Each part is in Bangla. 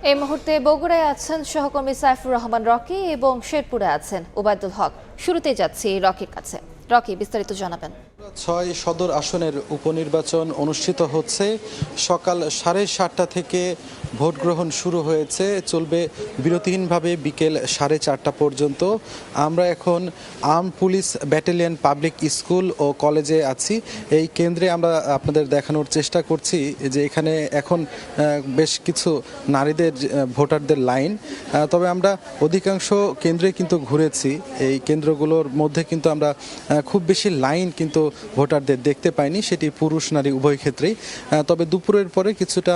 এই মুহূর্তে বগুড়ায় আছেন সহকর্মী সাইফুর রহমান রকি এবং শেরপুরে আছেন ওবায়দুল হক। শুরুতেই যাচ্ছি রকির কাছে। রকি, বিস্তারিত জানাবেন। ৬ সদর আসনের উপনির্বাচন অনুষ্ঠিত হচ্ছে। সকাল 7:30 থেকে ভোট গ্রহণ শুরু হয়েছে, চলবে বিরতিহীনভাবে বিকেল 4:30 পর্যন্ত। আমরা এখন armed police battalion public school ও কলেজে আছি। এই কেন্দ্রে আমরা আপনাদের দেখানোর চেষ্টা করছি যে এখানে এখন বেশ কিছু নারীদের ভোটারদের লাইন। তবে আমরা অধিকাংশ কেন্দ্রে কিন্তু ঘুরেছি। এই কেন্দ্রগুলোর মধ্যে কিন্তু আমরা খুব বেশি লাইন কিন্তু ভোটারদের দেখতে পাইনি, সেটি পুরুষ নারী উভয় ক্ষেত্রেই। তবে দুপুরের পরে কিছুটা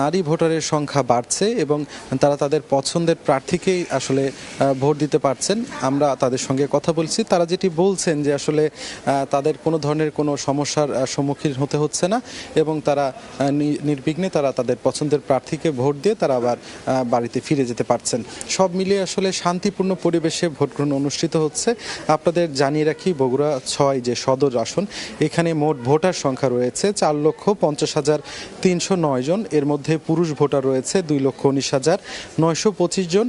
নারী ভোটারের সংখ্যা বাড়ছে এবং তারা তাদের পছন্দের প্রার্থীকেই আসলে ভোট দিতে পারছেন। আমরা তাদের সঙ্গে কথা বলছি, তারা যেটি বলছেন যে আসলে তাদের কোনো ধরনের কোনো সমস্যার সম্মুখীন হতে হচ্ছে না এবং তারা নির্বিঘ্নে তারা তাদের পছন্দের প্রার্থীকে ভোট দিয়ে তারা আবার বাড়িতে ফিরে যেতে পারছেন। সব মিলিয়ে আসলে শান্তিপূর্ণ পরিবেশে ভোট গ্রহণ অনুষ্ঠিত হচ্ছে। আপনাদের জানিয়ে রাখি, বগুড়া ৬ যে সদর আসন, এখানে মোট ভোটার সংখ্যা রয়েছে 4,50,309 জন। এর মধ্যে পুরুষ ভোটার রয়েছে 2,19,925 জন।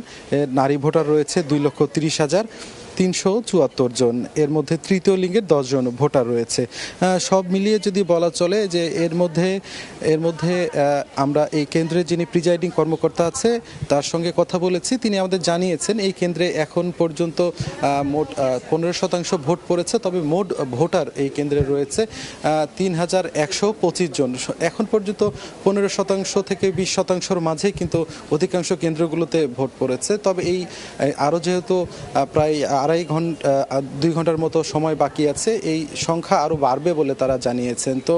নারী ভোটার রয়েছে 2,30,374 জন। এর মধ্যে তৃতীয় লিঙ্গের 10 জন ভোটার রয়েছে। সব মিলিয়ে যদি বলা চলে যে এর মধ্যে আমরা এই কেন্দ্রে যিনি প্রিজাইডিং কর্মকর্তা আছে তার সঙ্গে কথা বলেছি। তিনি আমাদের জানিয়েছেন এই কেন্দ্রে এখন পর্যন্ত মোট 15% ভোট পড়েছে, তবে মোট ভোটার এই কেন্দ্রে রয়েছে 3,125 জন। এখন পর্যন্ত 15% থেকে 20%-র মাঝেই কিন্তু অধিকাংশ কেন্দ্রগুলোতে ভোট পড়েছে। তবে এই আরও যেহেতু প্রায় 2 ঘন্টার মতো সময় বাকি আছে, এই সংখ্যা আরও বাড়বে বলে তারা জানিয়েছেন। তো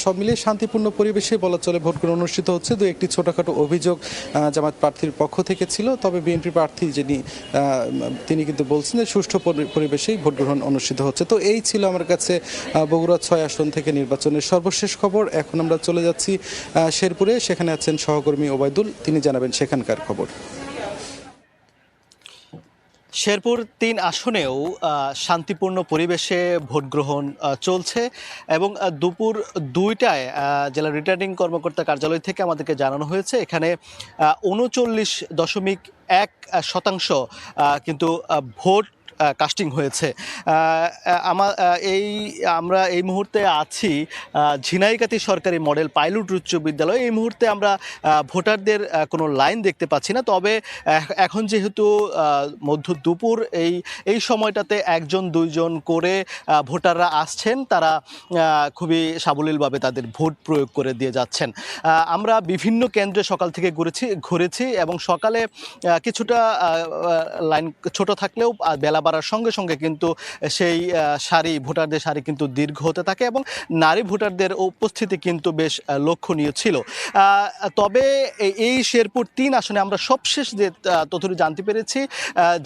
সব মিলিয়ে শান্তিপূর্ণ পরিবেশে বলা চলে ভোট গ্রহণ অনুষ্ঠিত হচ্ছে। দু একটি ছোটোখাটো অভিযোগ জামায়াত প্রার্থীর পক্ষ থেকে ছিল, তবে বিএনপি প্রার্থী তিনি কিন্তু বলছেন যে সুষ্ঠু পরিবেশেই ভোট গ্রহণ অনুষ্ঠিত হচ্ছে। তো এই ছিল আমার কাছে বগুড়া ৬ আসন থেকে নির্বাচনের সর্বশেষ খবর। এখন আমরা চলে যাচ্ছি শেরপুরে, সেখানে আছেন সহকর্মী ওবায়দুল, তিনি জানাবেন সেখানকার খবর। শেরপুর ৩ আসনেও শান্তিপূর্ণ পরিবেশে ভোট গ্রহণ চলছে এবং দুপুর ২টায় জেলা রিটার্নিং কর্মকর্তা কার্যালয় থেকে আমাদেরকে জানানো হয়েছে এখানে ৩৯.১% কিন্তু ভোট কাস্টিং হয়েছে। আমরা এই মুহূর্তে আছি ঝিনাইগাতি সরকারি মডেল পাইলট উচ্চ বিদ্যালয়। এই মুহূর্তে আমরা ভোটারদের কোনো লাইন দেখতে পাচ্ছি না, তবে এখন যেহেতু মধ্য দুপুর এই সময়টাতে 1-2 জন করে ভোটাররা আসছেন, তারা খুবই সাবলীলভাবে তাদের ভোট প্রয়োগ করে দিয়ে যাচ্ছেন। আমরা বিভিন্ন কেন্দ্রে সকাল থেকে ঘুরেছি এবং সকালে কিছুটা লাইন ছোট থাকলেও বেলা বাড়ার সঙ্গে সঙ্গে কিন্তু সেই ভোটারদের সারি কিন্তু দীর্ঘ হতে থাকে এবং নারী ভোটারদের উপস্থিতি কিন্তু বেশ লক্ষণীয় ছিল। তবে এই শেরপুর ৩ আসনে আমরা সবশেষ যে তথ্যটি জানতে পেরেছি,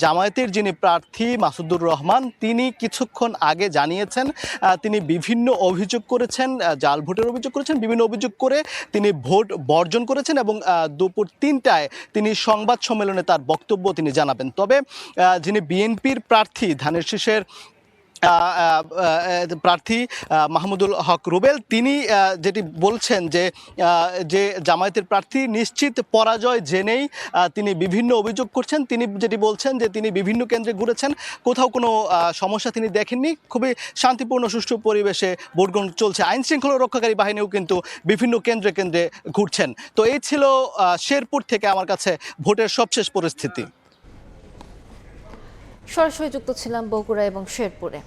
জামায়াতের যিনি প্রার্থী মাসুদুর রহমান, তিনি কিছুক্ষণ আগে জানিয়েছেন তিনি বিভিন্ন অভিযোগ করেছেন, জাল ভোটের অভিযোগ করেছেন, বিভিন্ন অভিযোগ করে তিনি ভোট বর্জন করেছেন এবং দুপুর 3টায় তিনি সংবাদ সম্মেলনে তার বক্তব্য তিনি জানাবেন। তবে যিনি বিএনপির প্রার্থী ধানের শীষের প্রার্থী মাহমুদুল হক রুবেল, তিনি যেটি বলছেন যে জামায়াতের প্রার্থী নিশ্চিত পরাজয় জেনেই তিনি বিভিন্ন অভিযোগ করছেন। তিনি যেটি বলছেন যে তিনি বিভিন্ন কেন্দ্রে ঘুরেছেন, কোথাও কোনো সমস্যা তিনি দেখেননি, খুবই শান্তিপূর্ণ সুষ্ঠু পরিবেশে ভোট গ্রহণ চলছে। আইন শৃঙ্খলা রক্ষাকারী বাহিনীও কিন্তু বিভিন্ন কেন্দ্রে কেন্দ্রে ঘুরছেন। তো এই ছিল শেরপুর থেকে আমার কাছে ভোটের সবশেষ পরিস্থিতি। সরাসরি যুক্ত ছিলাম বগুড়া এবং শেরপুরে।